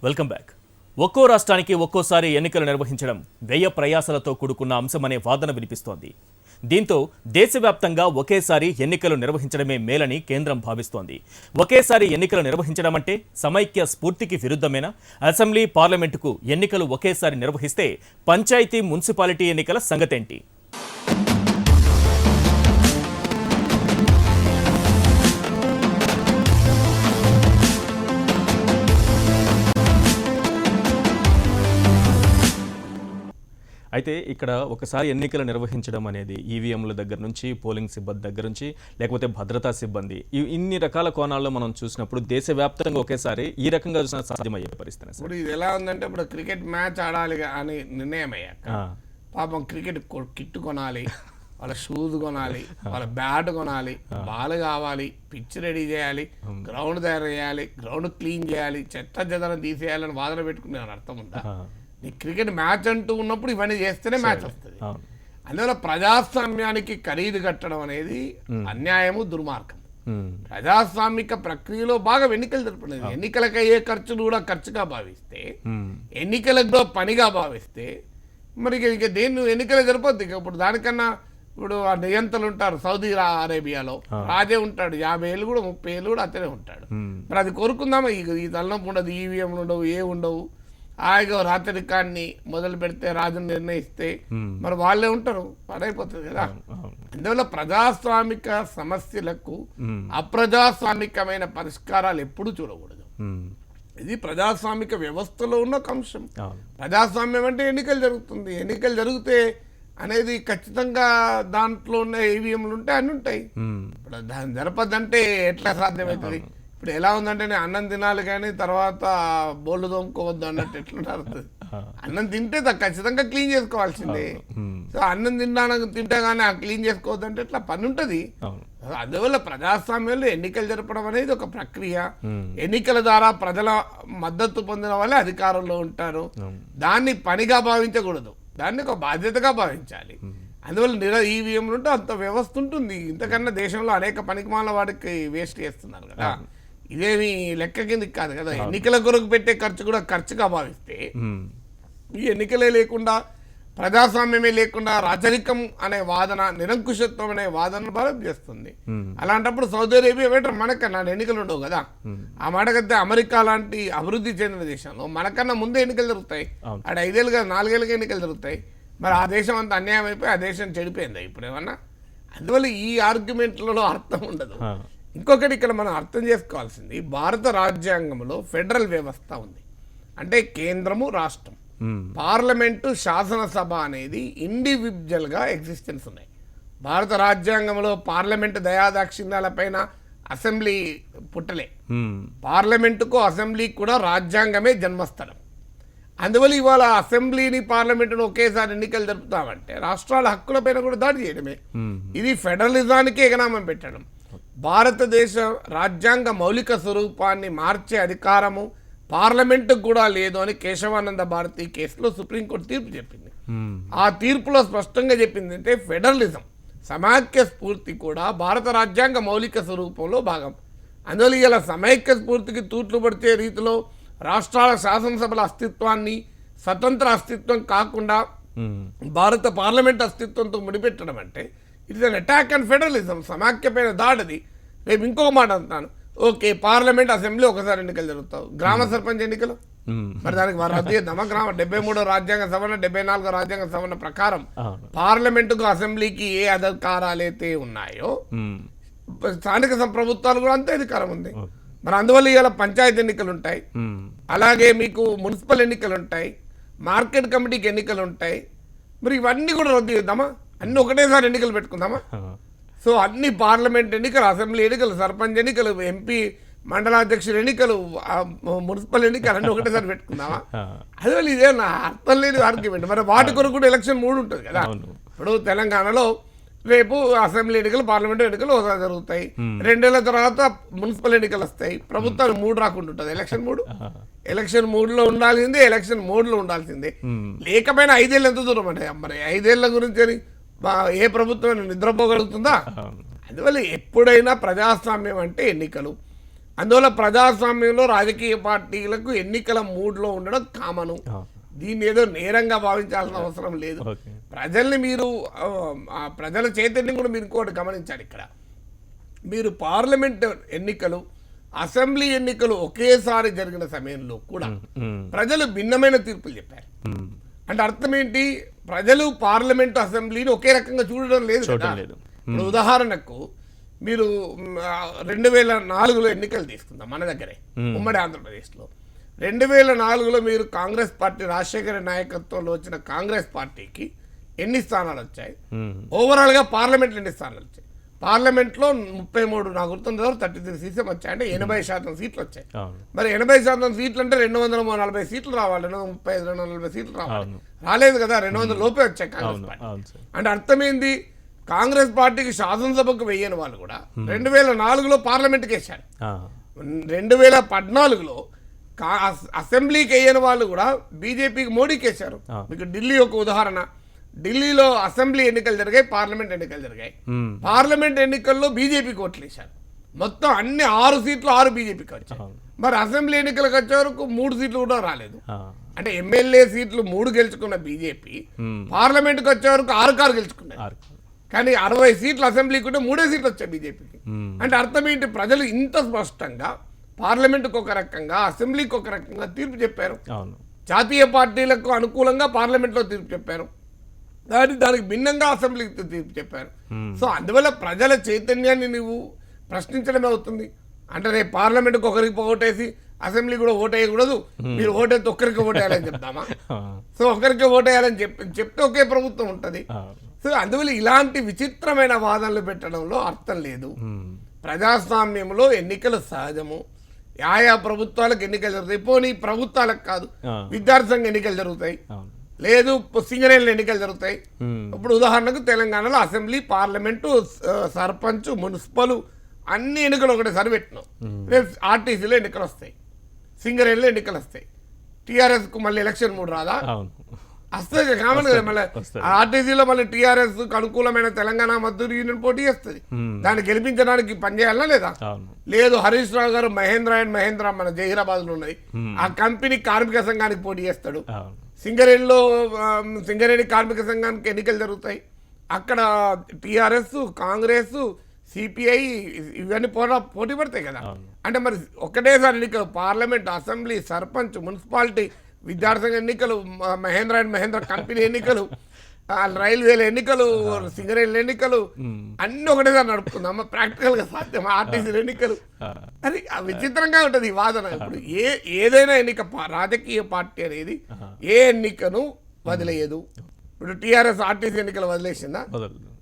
Welcome back. ఒక్కో రాష్ట్రానికి ఒక్కోసారి ఎన్నికలు నిర్వహించడం వ్యయ ప్రయాసలతో కూడుకున్న అంశమనే వాదన వినిపిస్తోంది. దీంతో దేశవ్యాప్తంగా ఒకేసారి ఎన్నికలు నిర్వహించడమే మేలని కేంద్రం భావిస్తోంది. ఒకేసారి ఎన్నికలు నిర్వహించడం అంటే సమైక్య స్ఫూర్తికి విరుద్ధమేనా? అసెంబ్లీ, పార్లమెంటుకు ఎన్నికలు ఒకేసారి నిర్వహిస్తే పంచాయతీ, మున్సిపాలిటీ ఎన్నికల సంగతేంటి? అయితే ఇక్కడ ఒకసారి ఎన్నికలు నిర్వహించడం అనేది ఈవీఎంల దగ్గర నుంచి, పోలింగ్ సిబ్బంది దగ్గర నుంచి, లేకపోతే భద్రతా సిబ్బంది, ఇన్ని రకాల కోణాల్లో మనం చూసినప్పుడు దేశవ్యాప్తంగా ఒకేసారి ఈ రకంగా చూసిన సాధ్యమయ్యే పరిస్థితి. ఇప్పుడు ఇది ఎలా ఉందంటే, ఇప్పుడు క్రికెట్ మ్యాచ్ ఆడాలి అని నిర్ణయం అయ్యాక పాపం క్రికెట్ కిట్ కొనాలి, వాళ్ళ షూస్ కొనాలి, వాళ్ళ బ్యాట్ కొనాలి, బాల్ కావాలి, పిచ్ రెడీ చేయాలి, గ్రౌండ్ తయారు చేయాలి, గ్రౌండ్ క్లీన్ చేయాలి, చెత్త చెదరం తీసేయాలని వాదన పెట్టుకునే అర్థం ఉందా? నీ క్రికెట్ మ్యాచ్ అంటూ ఉన్నప్పుడు ఇవన్నీ చేస్తేనే మ్యాచ్ వస్తుంది. అందువల్ల ప్రజాస్వామ్యానికి ఖరీదు కట్టడం అనేది అన్యాయము, దుర్మార్గం. ప్రజాస్వామిక ప్రక్రియలో బాగా ఎన్నికలు జరపలేదు. ఎన్నికలకు అయ్యే ఖర్చులు కూడా ఖర్చుగా భావిస్తే, ఎన్నికలకు పనిగా భావిస్తే మరి ఇక దేన్ని ఎన్నికలు జరపద్దు. ఇక ఇప్పుడు దానికన్నా ఇప్పుడు ఆ నియంతలు ఉంటారు సౌదీ అరేబియాలో, రాజే ఉంటాడు, 50 ఏళ్ళు కూడా 30 ఏళ్ళు కూడా అతనే ఉంటాడు. మరి అది కోరుకుందామా? ఈ తలనొప్పి ఉండదు, ఈవీఎంలు ఉండవు, ఏ ఉండవు. హాయిగా రాత్రికాన్ని మొదలు పెడితే రాజును నిర్ణయిస్తే మరి వాళ్ళే ఉంటారు, పడైపోతుంది కదా. అందువల్ల ప్రజాస్వామిక సమస్యలకు అప్రజాస్వామికమైన పరిష్కారాలు ఎప్పుడూ చూడకూడదు. ఇది ప్రజాస్వామిక వ్యవస్థలో ఉన్న ఒక అంశం. ప్రజాస్వామ్యం అంటే ఎన్నికలు జరుగుతుంది. ఎన్నికలు జరిగితే అనేది ఖచ్చితంగా దాంట్లో ఉన్న ఈవీఎంలు ఉంటాయి, అన్ని ఉంటాయి. ఇప్పుడు దాన్ని జరపద్దంటే ఎట్లా సాధ్యమవుతుంది? ఇప్పుడు ఎలా ఉందంటే, నేను అన్నం తినాలి కానీ తర్వాత బోళ్ళు తోముకోవద్దు అన్నట్టు ఎట్లుంటారు. అన్నం తింటే ఖచ్చితంగా క్లీన్ చేసుకోవాల్సిందే. సో అన్నం తింటే కానీ ఆ క్లీన్ చేసుకోవద్దు అంటే ఎట్లా పని ఉంటుంది. అందువల్ల ప్రజాస్వామ్యంలో ఎన్నికలు జరపడం అనేది ఒక ప్రక్రియ. ఎన్నికల ద్వారా ప్రజల మద్దతు పొందిన వాళ్ళే అధికారంలో ఉంటారు. దాన్ని పనిగా భావించకూడదు, దాన్ని ఒక బాధ్యతగా భావించాలి. అందువల్ల ఈవీఎంలు ఉంటే అంత వ్యవస్థ ఉంటుంది. ఇంతకన్నా దేశంలో అనేక పనికిమాల వాడికి వేస్ట్ చేస్తున్నారు కదా. ఇదేమి లెక్క కిందకి కాదు కదా. ఎన్నికల కొరకు పెట్టే ఖర్చు కూడా ఖర్చుగా భావిస్తే, ఈ ఎన్నికలే లేకుండా, ప్రజాస్వామ్యమే లేకుండా రాజరికం అనే వాదన, నిరంకుశత్వం అనే వాదన భారత్ చేస్తుంది. అలాంటప్పుడు సౌదీ అరేబియా బెటర్ మనకన్నా, ఎన్నికలు ఉండవు కదా. ఆ మాటకైతే అమెరికా లాంటి అభివృద్ధి చెందిన దేశంలో మనకన్నా ముందే ఎన్నికలు జరుగుతాయి. అక్కడ 5 ఏళ్ళుగా 4 ఏళ్ళుగా ఎన్నికలు జరుగుతాయి. మరి ఆ దేశం అంతా అన్యాయం అయిపోయి ఆ దేశం చెడిపోయిందా ఇప్పుడు ఏమన్నా? అందువల్ల ఈ ఆర్గ్యుమెంట్లలో అర్థం ఉండదు. ఇంకొకటి ఇక్కడ మనం అర్థం చేసుకోవాల్సింది, భారత రాజ్యాంగంలో ఫెడరల్ వ్యవస్థ ఉంది. అంటే కేంద్రము, రాష్ట్రం, పార్లమెంటు, శాసనసభ అనేది ఇండివిజువల్గా ఎగ్జిస్టెన్స్ ఉన్నాయి. భారత రాజ్యాంగంలో పార్లమెంటు దయాదాక్షిణ్యాల పైన అసెంబ్లీ పుట్టలే. పార్లమెంటుకు అసెంబ్లీకి కూడా రాజ్యాంగమే జన్మస్థలం. అందువల్ల ఇవాళ అసెంబ్లీని, పార్లమెంటును ఒకేసారి ఎన్నికలు జరుపుతామంటే రాష్ట్రాల హక్కుల పైన కూడా దాడి చేయడమే. ఇది ఫెడరలిజానికి ఎగనామం పెట్టడం. భారతదేశ రాజ్యాంగ మౌలిక స్వరూపాన్ని మార్చే అధికారము పార్లమెంటుకు కూడా లేదు అని కేశవానంద భారతి కేసులో సుప్రీంకోర్టు తీర్పు చెప్పింది. ఆ తీర్పులో స్పష్టంగా చెప్పింది అంటే ఫెడరలిజం, సమైక్య స్ఫూర్తి కూడా భారత రాజ్యాంగ మౌలిక స్వరూపంలో భాగం. అందువల్ల ఇలా సమైక్య స్ఫూర్తికి తూట్లు పడితే రీతిలో రాష్ట్రాల శాసనసభల అస్తిత్వాన్ని, స్వతంత్ర అస్తిత్వం కాకుండా భారత పార్లమెంట్ అస్తిత్వంతో ముడిపెట్టడం అంటే it's an attack and federalism, సమాఖ్యపైన దాడిది. రేపు ఇంకొక మాట అంటున్నాను, ఓకే పార్లమెంట్, అసెంబ్లీ ఒకసారి ఎన్నికలు జరుగుతావు, గ్రామ సర్పంచ్ ఎన్నికలు మరి దానికి రద్దు చేద్దామా? 73వ రాజ్యాంగ సవరణ, 74వ రాజ్యాంగ సవరణ ప్రకారం పార్లమెంటుకు, అసెంబ్లీకి ఏ అధికారాలు అయితే ఉన్నాయో స్థానిక ప్రభుత్వాలు కూడా అంతే అధికారం ఉంది. మరి అందువల్ల ఇవాళ పంచాయతీ ఎన్నికలు ఉంటాయి, అలాగే మీకు మున్సిపల్ ఎన్నికలు ఉంటాయి, మార్కెట్ కమిటీకి ఎన్నికలు ఉంటాయి. మరి ఇవన్నీ కూడా రద్దు చేద్దామా? అన్ని ఒకటేసారి ఎన్నికలు పెట్టుకుందామా? సో అన్ని పార్లమెంట్ ఎన్నికలు, అసెంబ్లీ ఎన్నికలు, సర్పంచ్ ఎన్నికలు, ఎంపీ, మండలాధ్యక్షుల ఎన్నికలు, మున్సిపల్ ఎన్నికలు అన్ని ఒకటేసారి పెట్టుకుందామా? అందువల్ల ఇదే నా అర్థం లేని ఆర్గ్యుమెంట్. మరి వాటి కొరకు కూడా ఎలక్షన్ 3 ఉంటుంది కదా. ఇప్పుడు తెలంగాణలో రేపు అసెంబ్లీ ఎన్నికలు, పార్లమెంటు ఎన్నికలు ఒకసారి జరుగుతాయి. 2 ఏళ్ల తర్వాత మున్సిపల్ ఎన్నికలు వస్తాయి. ప్రభుత్వాలు 3 రాకుండా ఉంటుంది. ఎలక్షన్ 3లో ఉండాల్సిందే, ఎలక్షన్ 3లో ఉండాల్సిందే. లేకపోయినా 5 ఏళ్ళు ఎంత దూరం అంటే, మరి 5 ఏళ్ల గురించి ఏ ప్రభుత్వం నిద్రపోగలుగుతుందా? అందువల్ల ఎప్పుడైనా ప్రజాస్వామ్యం అంటే ఎన్నికలు. అందువల్ల ప్రజాస్వామ్యంలో రాజకీయ పార్టీలకు ఎన్నికల మూడ్లో ఉండడం కామను. దీన్ని ఏదో నేరంగా భావించాల్సిన అవసరం లేదు. ప్రజల్ని మీరు ప్రజల చైతన్యం కూడా మీరు ఇంకోటి గమనించాలి. ఇక్కడ మీరు పార్లమెంట్ ఎన్నికలు, అసెంబ్లీ ఎన్నికలు ఒకేసారి జరిగిన సమయంలో కూడా ప్రజలు భిన్నమైన తీర్పులు చెప్పారు. అంటే అర్థం ఏంటి? ప్రజలు పార్లమెంట్ అసెంబ్లీని ఒకే రకంగా చూడడం లేదు కదా. ఇప్పుడు ఉదాహరణకు మీరు 2004లో ఎన్నికలు తీసుకుందాం మన దగ్గరే, ఉమ్మడి ఆంధ్రప్రదేశ్లో. 2004లో మీరు కాంగ్రెస్ పార్టీ, రాజశేఖర నాయకత్వంలో వచ్చిన కాంగ్రెస్ పార్టీకి ఎన్ని స్థానాలు వచ్చాయి? ఓవరాల్ గా పార్లమెంట్లో ఎన్ని స్థానాలు వచ్చాయి? పార్లమెంట్లో 33, నాకు గుర్తుంది 33 సీట్లు వచ్చాయి. అంటే 80% సీట్లు వచ్చాయి. మరి 80% సీట్లు అంటే 240 సీట్లు రావాలి, 235, 240 సీట్లు రావాలి. రాలేదు కదా, 200 లోపే వచ్చాయి కాంగ్రెస్ పార్టీ. అంటే అర్థమైంది, కాంగ్రెస్ పార్టీకి శాసనసభకు వెయ్యని వాళ్ళు కూడా 2004లో పార్లమెంట్కి వేశారు. 2014లో అసెంబ్లీకి వేయని వాళ్ళు కూడా బీజేపీకి, మోడీకి వేశారు. మీకు ఢిల్లీ ఒక ఉదాహరణ. ఢిల్లీలో అసెంబ్లీ ఎన్నికలు జరిగాయి, పార్లమెంట్ ఎన్నికలు జరిగాయి. పార్లమెంట్ ఎన్నికల్లో బీజేపీకి ఓట్లు వేశారు. మొత్తం అన్ని 6 సీట్లు 6 బీజేపీకి వచ్చాయి. మరి అసెంబ్లీ ఎన్నికలకు వచ్చే వరకు 3 సీట్లు కూడా రాలేదు. అంటే ఎమ్మెల్యే సీట్లు 3 గెలుచుకున్న బీజేపీ పార్లమెంట్కి వచ్చే వరకు 6 గెలుచుకున్నారు. కానీ 60 సీట్లు అసెంబ్లీకి ఉంటే 3 సీట్లు వచ్చాయి బీజేపీకి. అంటే అర్థం ఏంటి? ప్రజలు ఇంత స్పష్టంగా పార్లమెంట్కి ఒక రకంగా, అసెంబ్లీకి ఒక రకంగా తీర్పు చెప్పారు. జాతీయ పార్టీలకు అనుకూలంగా పార్లమెంట్లో తీర్పు చెప్పారు, దానికి భిన్నంగా అసెంబ్లీకి తీర్పు చెప్పారు. సో అందువల్ల ప్రజల చైతన్యాన్ని నువ్వు ప్రశ్నించడమే అవుతుంది. అంటే రేపు పార్లమెంట్కి ఒకరికి ఓటేసి అసెంబ్లీ కూడా ఓటేయకూడదు, మీరు ఓటేస్తే ఒక్కరికి ఓటేయాలని చెప్తామా? సో ఒకరికి ఓటేయాలని చెప్తే ఒకే ప్రభుత్వం ఉంటుంది. సో అందువల్ల ఇలాంటి విచిత్రమైన వాదనలు పెట్టడంలో అర్థం లేదు. ప్రజాస్వామ్యంలో ఎన్నికలు సహజము. ఆయా ప్రభుత్వాలకు ఎన్నికలు జరుగుతాయి. పోనీ ప్రభుత్వాలకు కాదు, విద్యార్థి సంఘ ఎన్నికలు జరుగుతాయి, లేదు సింగరేణిలో ఎన్నికలు జరుగుతాయి. ఇప్పుడు ఉదాహరణకు తెలంగాణలో అసెంబ్లీ, పార్లమెంటు, సర్పంచ్, మున్సిపల్ అన్ని ఎన్నికలు ఒకటేసారి పెట్టినాం. రేపు ఆర్టీసీలో ఎన్నికలు వస్తాయి, సింగరేణిలో ఎన్నికలు వస్తాయి. టీఆర్ఎస్ కు మళ్ళీ ఎలక్షన్ మూడు రాదా? వస్తుంది కామన్ కదా. మళ్ళీ ఆర్టీసీలో మళ్ళీ టీఆర్ఎస్ అనుకూలమైన తెలంగాణ మద్దతు యూనియన్ పోటీ చేస్తుంది. దాన్ని గెలిపించడానికి పనిచేయాలా లేదా? లేదు, హరీష్ రావు గారు మహేంద్ర అండ్ మహేంద్ర మన జహీరాబాద్ లో ఉన్నది, ఆ కంపెనీ కార్మిక సంఘానికి పోటీ చేస్తాడు. సింగరేణి కార్మిక సంఘానికి ఎన్నికలు జరుగుతాయి. అక్కడ టీఆర్ఎస్, కాంగ్రెస్, సిపిఐ ఇవన్నీ పోటీ పడతాయి కదా. అంటే మరి ఒకటేసారి ఎన్నికలు, పార్లమెంట్, అసెంబ్లీ, సర్పంచ్, మున్సిపాలిటీ, విద్యార్థి సంఘ ఎన్నికలు, మహేంద్ర అండ్ మహేంద్ర కంపెనీ ఎన్నికలు, రైల్వేల ఎన్నికలు, సింగరేణి ఎన్నికలు అన్ని ఒకటేసారి నడుపుకుందామా? ప్రాక్టికల్ గా సాధ్యం? ఆర్టీసీ ఎన్నికలు అది విచిత్రంగా ఉంటది ఈ వాదన. ఇప్పుడు ఏదైనా ఎన్నిక, రాజకీయ పార్టీ అనేది ఏ ఎన్నికను వదిలేయదు. ఇప్పుడు టీఆర్ఎస్ ఆర్టీసీ ఎన్నికలు వదిలేసిందా?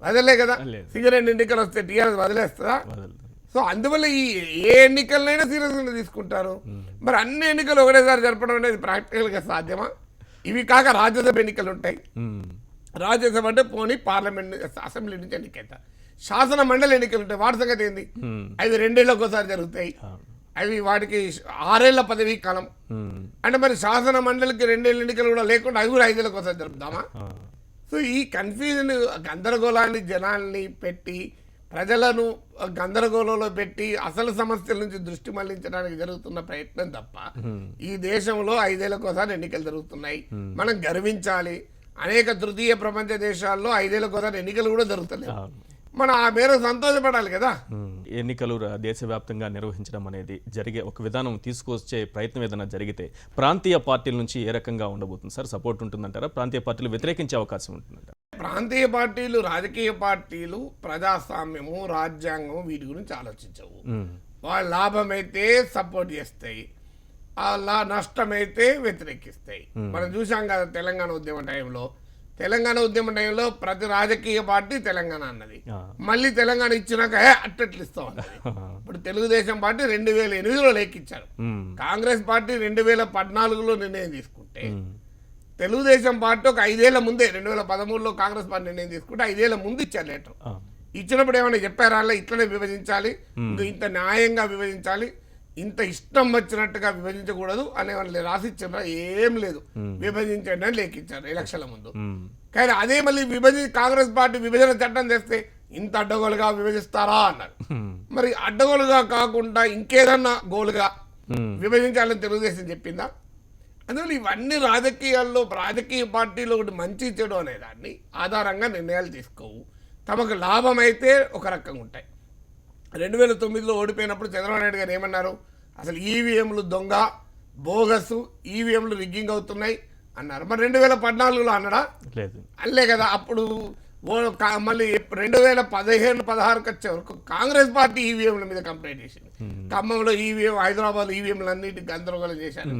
వదిలే కదా. సింగరేణి ఎన్నికలు వస్తే టీఆర్ఎస్ వదిలేస్తుందా? సో అందువల్ల ఏ ఎన్నికలనైనా సీరియస్ గా తీసుకుంటారు. మరి అన్ని ఎన్నికలు ఒకటేసారి జరపడం అనేది ప్రాక్టికల్ గా సాధ్యమా? ఇవి కాక రాజ్యసభ ఎన్నికలు ఉంటాయి. రాజ్యసభ అంటే పోనీ పార్లమెంట్, అసెంబ్లీ నుంచి ఎన్నికైతారు. శాసన మండలి ఎన్నికలు ఉంటాయి, వాటి సంగతి ఏంది? అవి 2 ఏళ్ళకి ఒకసారి జరుగుతాయి. అవి వాటికి 6 ఏళ్ల పదవీ కాలం. అంటే మరి శాసన మండలికి 2 ఏళ్ళ ఎన్నికలు కూడా లేకుండా అవి కూడా 5 ఏళ్ళకి ఒకసారి జరుపుదామా? సో ఈ కన్ఫ్యూజన్, గందరగోళాన్ని జనాల్ని పెట్టి, ప్రజలను గందరగోళంలో పెట్టి అసలు సమస్యల నుంచి దృష్టి మళ్లించడానికి జరుగుతున్న ప్రయత్నం తప్ప ఈ దేశంలో 5 ఏళ్ళకి ఒకసారి ఎన్నికలు జరుగుతున్నాయి. మనం గర్వించాలి. అనేక తృతీయ ప్రపంచ దేశాల్లో 5 ఏళ్ళకి ఒకసారి ఎన్నికలు కూడా జరుగుతున్నాయి. మనం ఆ మేరకు సంతోషపడాలి కదా. ఎన్నికలు దేశవ్యాప్తంగా నిర్వహించడం అనేది జరిగే ఒక విధానం తీసుకొచ్చే ప్రయత్నం ఏదైనా జరిగితే ప్రాంతీయ పార్టీల నుంచి ఏ రకంగా ఉండబోతుంది సార్? సపోర్ట్ ఉంటుందంటారా? ప్రాంతీయ పార్టీలు వ్యతిరేకించే అవకాశం ఉంటుందంటారా? ప్రాంతీయ పార్టీలు, రాజకీయ పార్టీలు ప్రజాస్వామ్యము, రాజ్యాంగం వీటి గురించి ఆలోచించవు. వాళ్ళ లాభమైతే సపోర్ట్ చేస్తాయి, నష్టమైతే వ్యతిరేకిస్తాయి. మనం చూసాం కదా తెలంగాణ ఉద్యమ టైంలో ప్రతి రాజకీయ పార్టీ తెలంగాణ అన్నది, మళ్ళీ తెలంగాణ ఇచ్చినాక అట్టట్లు ఇస్తాం అన్నది. ఇప్పుడు తెలుగుదేశం పార్టీ 2008లో లేఖించారు. కాంగ్రెస్ పార్టీ 2014లో నిర్ణయం తీసుకుంటే, తెలుగుదేశం పార్టీ ఒక 5 ఏళ్ల ముందే 2013లో కాంగ్రెస్ పార్టీ నిర్ణయం తీసుకుంటే 5 ఏళ్ల ముందు ఇచ్చారు లెటర్. ఇచ్చినప్పుడు ఏమైనా చెప్పారా? ఇట్లనే విభజించాలి, ఇంత న్యాయంగా విభజించాలి, ఇంత ఇష్టం వచ్చినట్టుగా విభజించకూడదు అనే వాళ్ళు రాసిచ్చారా? ఏం లేదు, విభజించండి అని లేఖించారు ఎలక్షన్ల ముందు. కానీ అదే మళ్ళీ కాంగ్రెస్ పార్టీ విభజన చట్టం తెస్తే ఇంత అడ్డగోలుగా విభజిస్తారా అన్నారు. మరి అడ్డగోలుగా కాకుండా ఇంకేదన్నా గోలుగా విభజించాలని తెలుగుదేశం చెప్పిందా? అందువల్ల ఇవన్నీ రాజకీయాల్లో రాజకీయ పార్టీలో ఒకటి మంచి చెడు అనే దాన్ని ఆధారంగా నిర్ణయాలు తీసుకోవు. తమకు లాభం అయితే ఒక రకంగా ఉంటాయి. 2009లో ఓడిపోయినప్పుడు చంద్రబాబు నాయుడు గారు ఏమన్నారు? అసలు ఈవీఎంలు దొంగ, బోగసు, ఈవీఎంలు రిగ్గింగ్ అవుతున్నాయి అన్నారు. మరి 2014లో అన్నాడా? లేదు. అల్లే కదా. అప్పుడు మళ్ళీ 2015-16 వచ్చే వరకు కాంగ్రెస్ పార్టీ ఈవీఎంల మీద కంప్లైంట్ చేసింది. ఖమ్మంలో ఈవీఎం, హైదరాబాద్ ఈవీఎంలు అన్నిటి గందరగోళం చేశారు.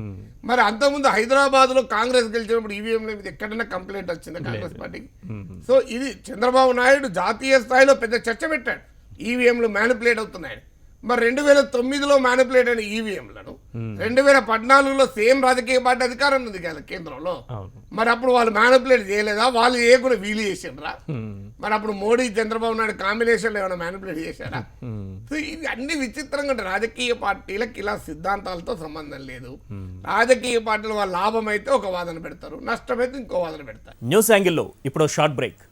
మరి అంతకుముందు హైదరాబాద్లో కాంగ్రెస్ గెలిచినప్పుడు ఈవీఎంల మీద ఎక్కడైనా కంప్లైంట్ వచ్చింది కాంగ్రెస్ పార్టీకి? సో ఇది చంద్రబాబు నాయుడు జాతీయ స్థాయిలో పెద్ద చర్చ పెట్టాడు, ఈవీఎంలు మ్యానిపులేట్ అవుతున్నాయని. మరి 2009లో మ్యానిపులేట్ అయిన ఈవీఎంలను 2014లో సేమ్ రాజకీయ పార్టీ అధికారం ఉంది కదా కేంద్రంలో. మరి అప్పుడు వాళ్ళు మ్యానిపులేట్ చేయలేదా? వాళ్ళు ఏ కూడా వీలు చేసిండ్రా? మరి అప్పుడు మోడీ చంద్రబాబు నాయుడు కాంబినేషన్లో ఏమైనా మ్యానిపులేట్ చేశారా? సో ఇది అన్ని విచిత్రంగా ఉంటాయి. రాజకీయ పార్టీలకు ఇలా సిద్ధాంతాలతో సంబంధం లేదు. రాజకీయ పార్టీలు వాళ్ళ లాభం అయితే ఒక వాదన పెడతారు, నష్టమైతే ఇంకో వాదన పెడతారు. న్యూస్ యాంగిల్లో ఇప్పుడు షార్ట్ బ్రేక్.